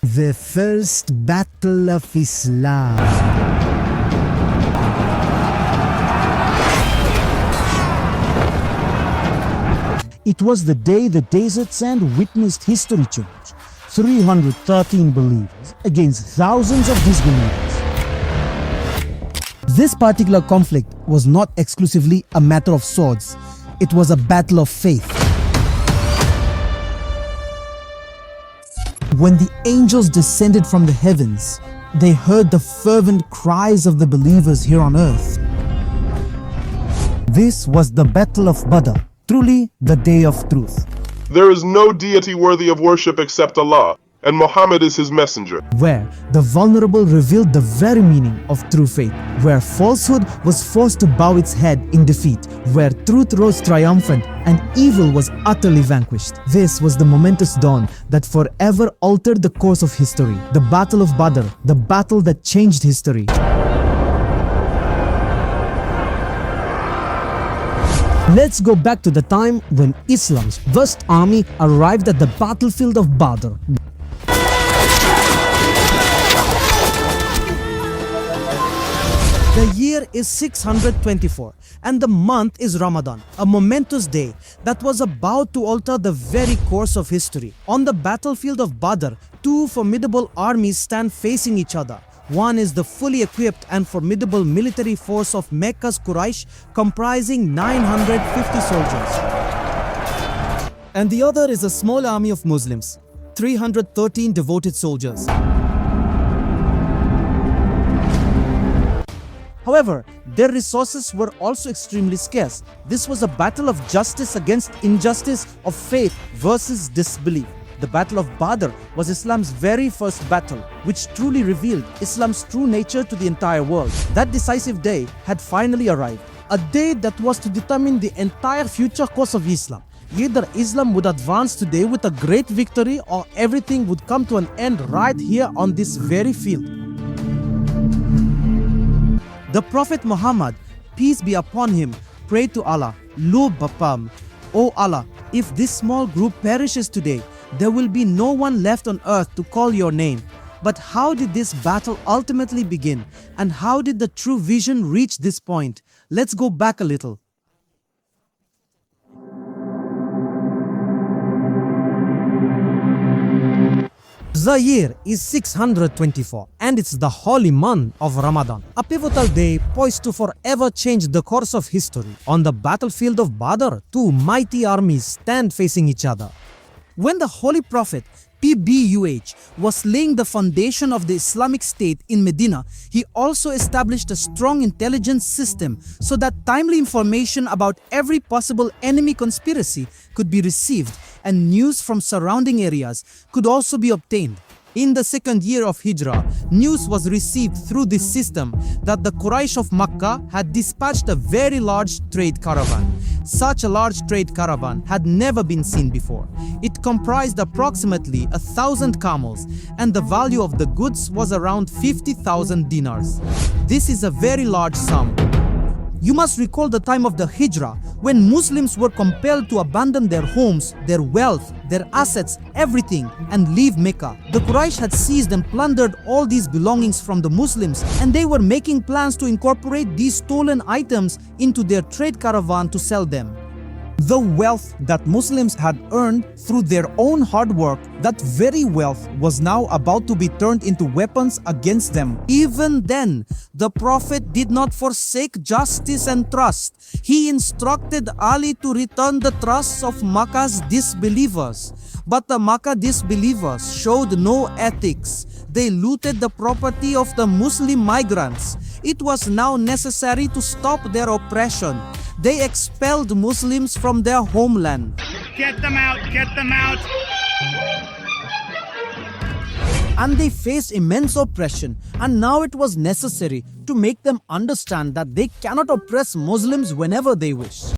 The first battle of Islam. It was the day the desert sand witnessed history change. 313 believers against thousands of disbelievers. This particular conflict was not exclusively a matter of swords. It was a battle of faith. When the angels descended from the heavens, they heard the fervent cries of the believers here on earth. This was the Battle of Badr, truly the day of truth. There is no deity worthy of worship except Allah, and Muhammad is his messenger. Where the vulnerable revealed the very meaning of true faith, where falsehood was forced to bow its head in defeat, where truth rose triumphant and evil was utterly vanquished. This was the momentous dawn that forever altered the course of history. The Battle of Badr, the battle that changed history. Let's go back to the time when Islam's vast army arrived at the battlefield of Badr. The year is 624 and the month is Ramadan, a momentous day that was about to alter the very course of history. On the battlefield of Badr, two formidable armies stand facing each other. One is the fully equipped and formidable military force of Mecca's Quraysh, comprising 950 soldiers. And the other is a small army of Muslims, 313 devoted soldiers. However, their resources were also extremely scarce. This was a battle of justice against injustice, of faith versus disbelief. The Battle of Badr was Islam's very first battle, which truly revealed Islam's true nature to the entire world. That decisive day had finally arrived, a day that was to determine the entire future course of Islam. Either Islam would advance today with a great victory, or everything would come to an end right here on this very field. The Prophet Muhammad, peace be upon him, prayed to Allah, "Lo Bapam, O Allah, if this small group perishes today, there will be no one left on earth to call your name." But how did this battle ultimately begin? And how did the true vision reach this point? Let's go back a little. The year is 624 and it's the holy month of Ramadan, a pivotal day poised to forever change the course of history. On the battlefield of Badr, two mighty armies stand facing each other. When the Holy Prophet, PBUH, was laying the foundation of the Islamic State in Medina, he also established a strong intelligence system so that timely information about every possible enemy conspiracy could be received and news from surrounding areas could also be obtained. In the second year of Hijrah, news was received through this system that the Quraysh of Makkah had dispatched a very large trade caravan. Such a large trade caravan had never been seen before. It comprised approximately 1,000 camels, and the value of the goods was around 50,000 dinars. This is a very large sum. You must recall the time of the Hijrah, when Muslims were compelled to abandon their homes, their wealth, their assets, everything, and leave Mecca. The Quraysh had seized and plundered all these belongings from the Muslims, and they were making plans to incorporate these stolen items into their trade caravan to sell them. The wealth that Muslims had earned through their own hard work, that very wealth was now about to be turned into weapons against them. Even then, the Prophet did not forsake justice and trust. He instructed Ali to return the trusts of Makkah's disbelievers. But the Makkah disbelievers showed no ethics. They looted the property of the Muslim migrants. It was now necessary to stop their oppression. They expelled Muslims from their homeland. Get them out! Get them out! And they faced immense oppression, and now it was necessary to make them understand that they cannot oppress Muslims whenever they wish.